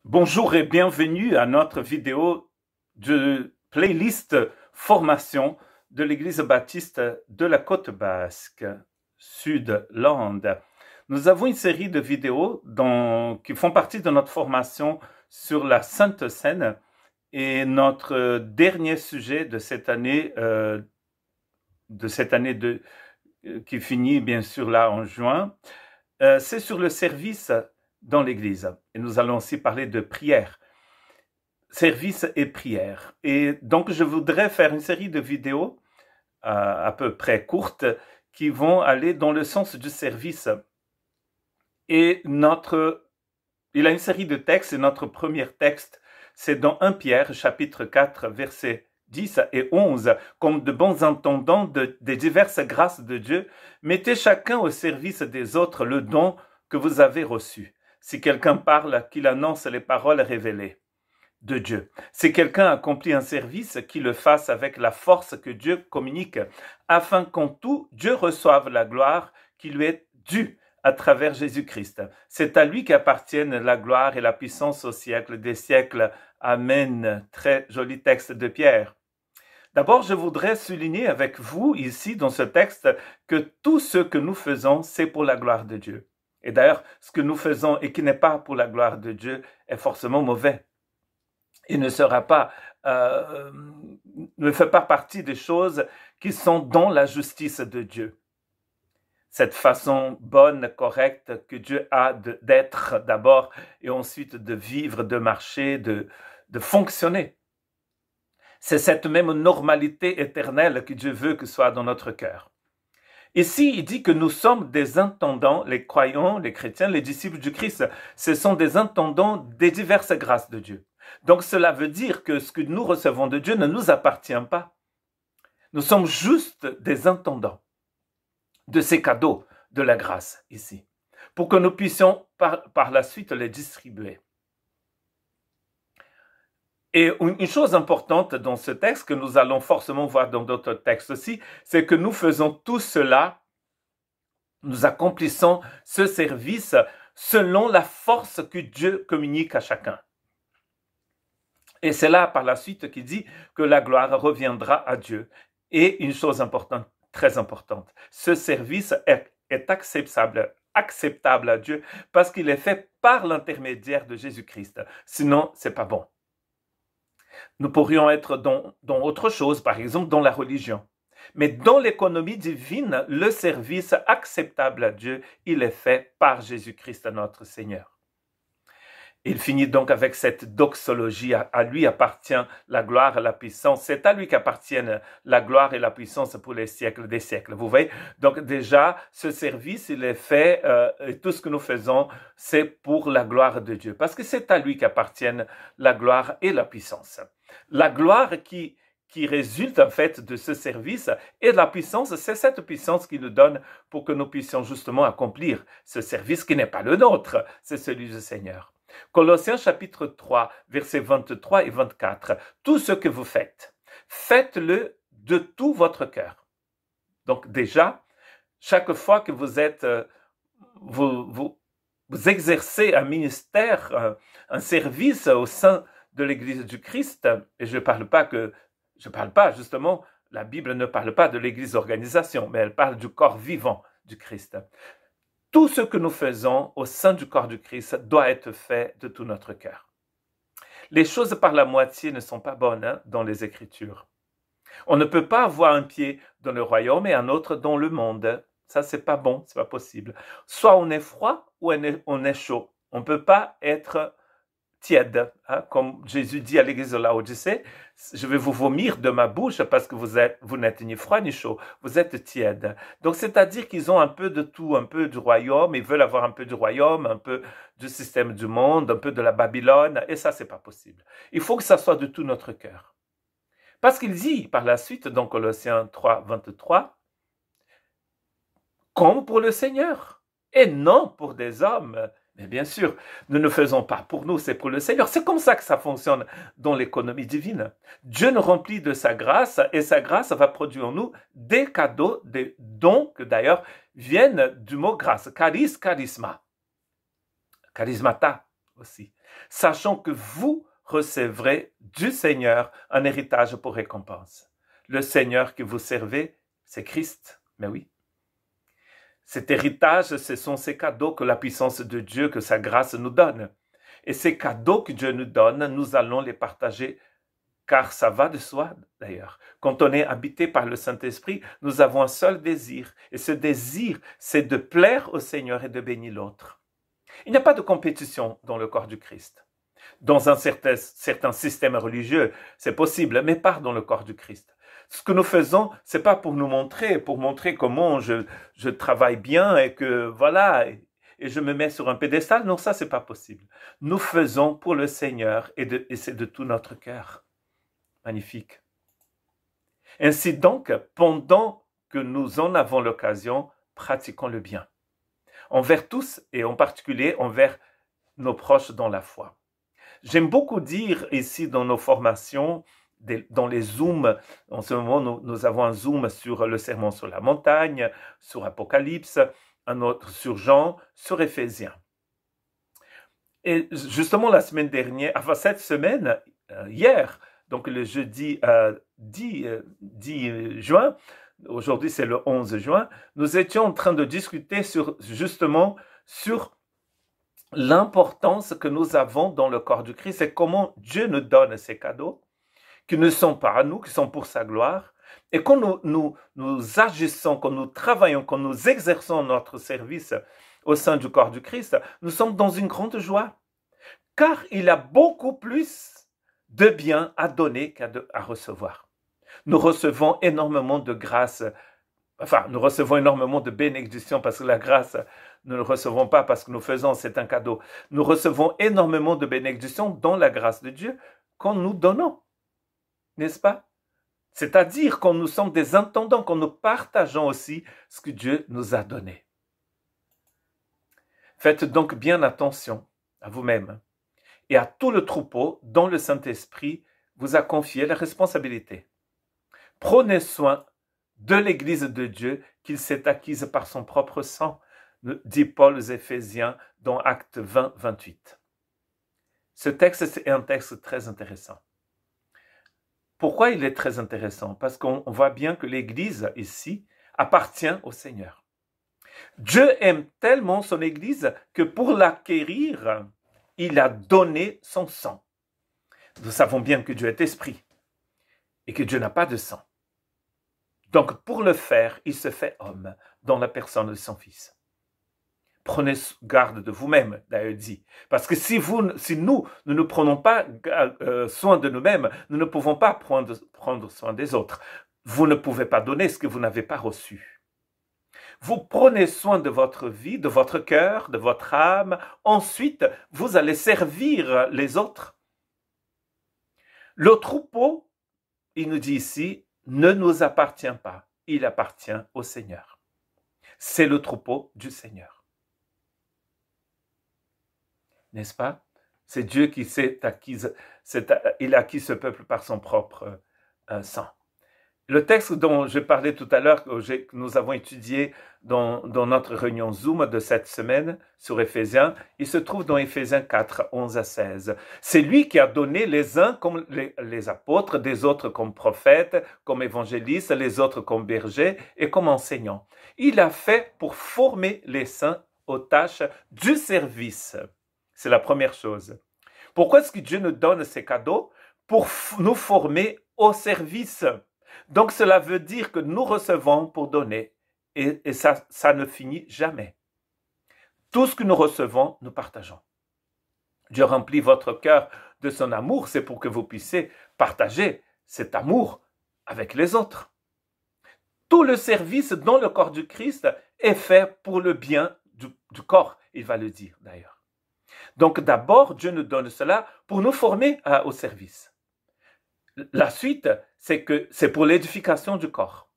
Bonjour et bienvenue à notre vidéo de playlist formation de l'Église baptiste de la Côte Basque, Sud-Land. Nous avons une série de vidéos qui font partie de notre formation sur la Sainte Seine et notre dernier sujet de cette année, qui finit bien sûr là en juin, c'est sur le service dans l'Église. Et nous allons aussi parler de prière, service et prière. Et donc, je voudrais faire une série de vidéos à peu près courtes qui vont aller dans le sens du service. Et il a une série de textes et notre premier texte, c'est dans 1 Pierre, chapitre 4, versets 10 et 11. Comme de bons entendants des diverses grâces de Dieu, mettez chacun au service des autres le don que vous avez reçu. Si quelqu'un parle, qu'il annonce les paroles révélées de Dieu. Si quelqu'un accomplit un service, qu'il le fasse avec la force que Dieu communique, afin qu'en tout, Dieu reçoive la gloire qui lui est due à travers Jésus-Christ. C'est à lui qu'appartiennent la gloire et la puissance au siècle des siècles. Amen. Très joli texte de Pierre. D'abord, je voudrais souligner avec vous ici dans ce texte que tout ce que nous faisons, c'est pour la gloire de Dieu. Et d'ailleurs, ce que nous faisons et qui n'est pas pour la gloire de Dieu est forcément mauvais. Il ne fait pas partie des choses qui sont dans la justice de Dieu. Cette façon bonne, correcte que Dieu a d'être d'abord et ensuite de vivre, de marcher, de fonctionner. C'est cette même normalité éternelle que Dieu veut que soit dans notre cœur. Ici, il dit que nous sommes des intendants, les croyants, les chrétiens, les disciples du Christ. Ce sont des intendants des diverses grâces de Dieu. Donc cela veut dire que ce que nous recevons de Dieu ne nous appartient pas. Nous sommes juste des intendants de ces cadeaux de la grâce ici, pour que nous puissions par la suite les distribuer. Et une chose importante dans ce texte que nous allons forcément voir dans d'autres textes aussi, c'est que nous faisons tout cela, nous accomplissons ce service selon la force que Dieu communique à chacun. Et c'est là par la suite qu'il dit que la gloire reviendra à Dieu. Et une chose importante, très importante, ce service est acceptable à Dieu parce qu'il est fait par l'intermédiaire de Jésus-Christ. Sinon, c'est pas bon. Nous pourrions être dans autre chose, par exemple dans la religion. Mais dans l'économie divine, le service acceptable à Dieu, il est fait par Jésus-Christ notre Seigneur. Il finit donc avec cette doxologie. À lui appartient la gloire et la puissance. C'est à lui qu'appartiennent la gloire et la puissance pour les siècles des siècles. Vous voyez? Donc déjà, ce service, il est fait, et tout ce que nous faisons, c'est pour la gloire de Dieu. Parce que c'est à lui qu'appartiennent la gloire et la puissance. La gloire qui résulte en fait de ce service et la puissance, c'est cette puissance qui nous donne pour que nous puissions justement accomplir ce service qui n'est pas le nôtre, c'est celui du Seigneur. Colossiens chapitre 3, versets 23 et 24. Tout ce que vous faites, faites-le de tout votre cœur. Donc déjà, chaque fois que vous êtes, vous exercez un ministère, un service au sein de l'Église du Christ, et je parle pas justement, la Bible ne parle pas de l'Église organisation, mais elle parle du corps vivant du Christ. Tout ce que nous faisons au sein du corps du Christ doit être fait de tout notre cœur. Les choses par la moitié ne sont pas bonnes dans les Écritures. On ne peut pas avoir un pied dans le royaume et un autre dans le monde. Ça, c'est pas bon, c'est pas possible. Soit on est froid ou on est chaud. On ne peut pas être tiède, comme Jésus dit à l'église de Laodicée, je vais vous vomir de ma bouche parce que vous n'êtes ni froid ni chaud, vous êtes tiède. Donc c'est-à-dire qu'ils ont un peu de tout, un peu du royaume, ils veulent avoir un peu du royaume, un peu du système du monde, un peu de la Babylone, et ça c'est pas possible. Il faut que ça soit de tout notre cœur. Parce qu'il dit par la suite dans Colossiens 3, 23, comme pour le Seigneur, et non pour des hommes. Mais bien sûr, nous ne faisons pas pour nous, c'est pour le Seigneur. C'est comme ça que ça fonctionne dans l'économie divine. Dieu nous remplit de sa grâce et sa grâce va produire en nous des cadeaux, des dons que d'ailleurs viennent du mot grâce. Charis, charisma. Charismata, aussi, sachant que vous recevrez du Seigneur un héritage pour récompense. Le Seigneur que vous servez, c'est Christ, mais oui. Cet héritage, ce sont ces cadeaux que la puissance de Dieu, que sa grâce nous donne. Et ces cadeaux que Dieu nous donne, nous allons les partager, car ça va de soi d'ailleurs. Quand on est habité par le Saint-Esprit, nous avons un seul désir. Et ce désir, c'est de plaire au Seigneur et de bénir l'autre. Il n'y a pas de compétition dans le corps du Christ. Dans un certain système religieux, c'est possible, mais pas dans le corps du Christ. Ce que nous faisons, c'est pas pour nous montrer, pour montrer comment je travaille bien et que voilà, et je me mets sur un pédestal. Non, ça, c'est pas possible. Nous faisons pour le Seigneur et c'est de tout notre cœur. Magnifique. Ainsi donc, pendant que nous en avons l'occasion, pratiquons le bien. Envers tous et en particulier envers nos proches dans la foi. J'aime beaucoup dire ici dans nos formations, dans les Zooms, en ce moment nous avons un Zoom sur le Sermon sur la montagne, sur Apocalypse, un autre sur Jean, sur Éphésiens. Et justement la semaine dernière, enfin cette semaine, hier, donc le jeudi 10 juin, aujourd'hui c'est le 11 juin, nous étions en train de discuter justement sur l'importance que nous avons dans le corps du Christ et comment Dieu nous donne ces cadeaux qui ne sont pas à nous, qui sont pour sa gloire. Et quand nous agissons, quand nous travaillons, quand nous exerçons notre service au sein du corps du Christ, nous sommes dans une grande joie. Car il a beaucoup plus de bien à donner qu'à recevoir. Nous recevons énormément de grâce. Enfin, nous recevons énormément de bénédictions parce que la grâce, nous ne recevons pas parce que nous faisons, c'est un cadeau. Nous recevons énormément de bénédictions dans la grâce de Dieu quand nous donnons, n'est-ce pas? C'est-à-dire quand nous sommes des intendants, quand nous partageons aussi ce que Dieu nous a donné. Faites donc bien attention à vous-même et à tout le troupeau dont le Saint-Esprit vous a confié la responsabilité. Prenez soin de l'Église de Dieu qu'il s'est acquise par son propre sang, dit Paul aux Éphésiens dans Actes 20, 28. Ce texte est un texte très intéressant. Pourquoi il est très intéressant? Parce qu'on voit bien que l'Église ici appartient au Seigneur. Dieu aime tellement son Église que pour l'acquérir, il a donné son sang. Nous savons bien que Dieu est esprit et que Dieu n'a pas de sang. Donc, pour le faire, il se fait homme dans la personne de son Fils. Prenez garde de vous-même, d'ailleurs dit. Parce que si nous ne prenons pas soin de nous-mêmes, nous ne pouvons pas prendre soin des autres. Vous ne pouvez pas donner ce que vous n'avez pas reçu. Vous prenez soin de votre vie, de votre cœur, de votre âme. Ensuite, vous allez servir les autres. Le troupeau, il nous dit ici, ne nous appartient pas. Il appartient au Seigneur. C'est le troupeau du Seigneur. N'est-ce pas? C'est Dieu qui il a acquis ce peuple par son propre sang. Le texte dont je parlais tout à l'heure, que nous avons étudié dans notre réunion Zoom de cette semaine sur Éphésiens, il se trouve dans Éphésiens 4, 11 à 16. C'est lui qui a donné les uns comme les apôtres, des autres comme prophètes, comme évangélistes, les autres comme bergers et comme enseignants. Il a fait pour former les saints aux tâches du service. C'est la première chose. Pourquoi est-ce que Dieu nous donne ces cadeaux? Pour nous former au service. Donc cela veut dire que nous recevons pour donner et ça ne finit jamais. Tout ce que nous recevons, nous partageons. Dieu remplit votre cœur de son amour, c'est pour que vous puissiez partager cet amour avec les autres. Tout le service dans le corps du Christ est fait pour le bien du corps, il va le dire d'ailleurs. Donc d'abord, Dieu nous donne cela pour nous former au service. La suite, c'est que c'est pour l'édification du corps.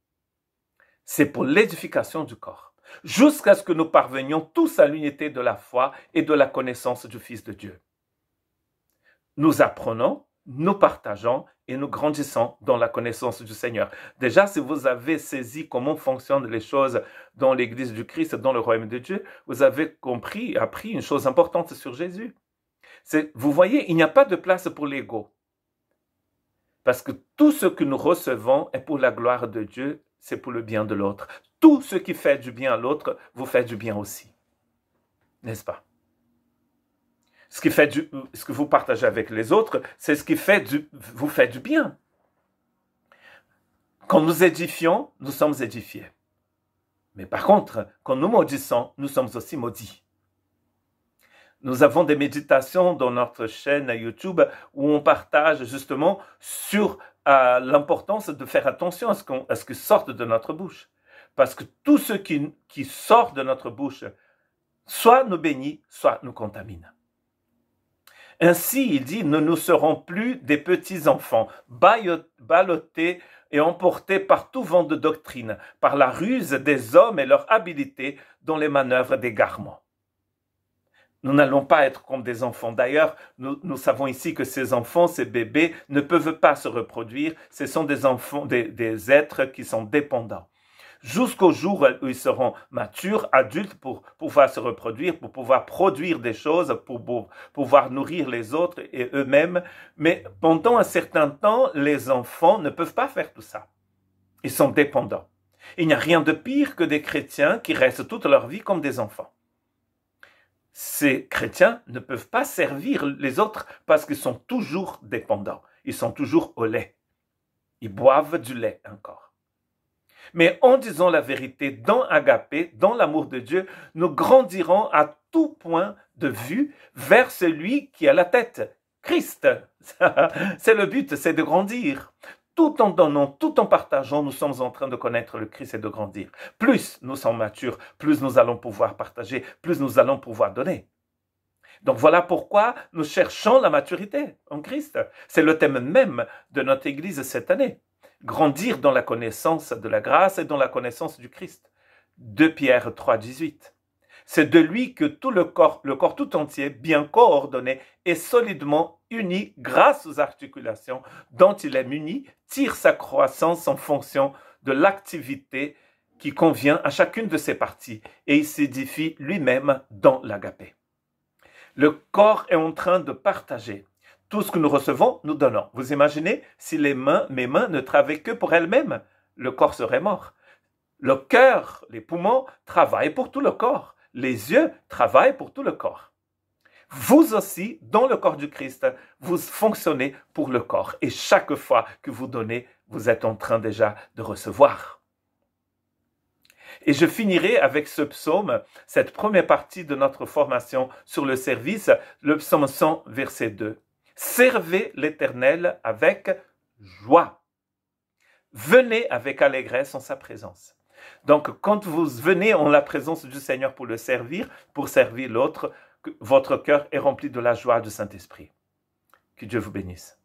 C'est pour l'édification du corps. Jusqu'à ce que nous parvenions tous à l'unité de la foi et de la connaissance du Fils de Dieu. Nous apprenons, nous partageons et nous grandissons dans la connaissance du Seigneur. Déjà, si vous avez saisi comment fonctionnent les choses dans l'Église du Christ, dans le royaume de Dieu, vous avez appris une chose importante sur Jésus. Vous voyez, il n'y a pas de place pour l'ego. Parce que tout ce que nous recevons est pour la gloire de Dieu, c'est pour le bien de l'autre. Tout ce qui fait du bien à l'autre, vous faites du bien aussi. N'est-ce pas? Ce que vous partagez avec les autres, c'est ce qui vous fait du bien. Quand nous édifions, nous sommes édifiés. Mais par contre, quand nous maudissons, nous sommes aussi maudits. Nous avons des méditations dans notre chaîne YouTube où on partage justement sur l'importance de faire attention à ce qui sort de notre bouche. Parce que tout ce qui sort de notre bouche, soit nous bénit, soit nous contamine. Ainsi, il dit, nous ne serons plus des petits-enfants, ballottés et emportés par tout vent de doctrine, par la ruse des hommes et leur habileté dans les manœuvres d'égarement. Nous n'allons pas être comme des enfants. D'ailleurs, nous savons ici que ces enfants, ces bébés, ne peuvent pas se reproduire. Ce sont des enfants, des êtres qui sont dépendants. Jusqu'au jour où ils seront matures, adultes, pour pouvoir se reproduire, pour pouvoir produire des choses, pour pouvoir nourrir les autres et eux-mêmes. Mais pendant un certain temps, les enfants ne peuvent pas faire tout ça. Ils sont dépendants. Il n'y a rien de pire que des chrétiens qui restent toute leur vie comme des enfants. Ces chrétiens ne peuvent pas servir les autres parce qu'ils sont toujours dépendants. Ils sont toujours au lait. Ils boivent du lait encore. Mais en disant la vérité dans Agapé, dans l'amour de Dieu, nous grandirons à tout point de vue vers celui qui a la tête, Christ. C'est le but, c'est de grandir. Tout en donnant, tout en partageant, nous sommes en train de connaître le Christ et de grandir. Plus nous sommes matures, plus nous allons pouvoir partager, plus nous allons pouvoir donner. Donc voilà pourquoi nous cherchons la maturité en Christ. C'est le thème même de notre Église cette année. Grandir dans la connaissance de la grâce et dans la connaissance du Christ. 2 Pierre 3, 18. C'est de lui que tout le corps tout entier, bien coordonné et solidement uni grâce aux articulations dont il est muni, tire sa croissance en fonction de l'activité qui convient à chacune de ses parties et il s'édifie lui-même dans l'agapé. Le corps est en train de partager. Tout ce que nous recevons, nous donnons. Vous imaginez, si mes mains ne travaillaient que pour elles-mêmes, le corps serait mort. Le cœur, les poumons travaillent pour tout le corps. Les yeux travaillent pour tout le corps. Vous aussi, dans le corps du Christ, vous fonctionnez pour le corps. Et chaque fois que vous donnez, vous êtes en train déjà de recevoir. Et je finirai avec ce psaume, cette première partie de notre formation sur le service, le psaume 100, verset 2. Servez l'Éternel avec joie. Venez avec allégresse en sa présence. Donc, quand vous venez en la présence du Seigneur pour le servir, pour servir l'autre, votre cœur est rempli de la joie du Saint-Esprit. Que Dieu vous bénisse.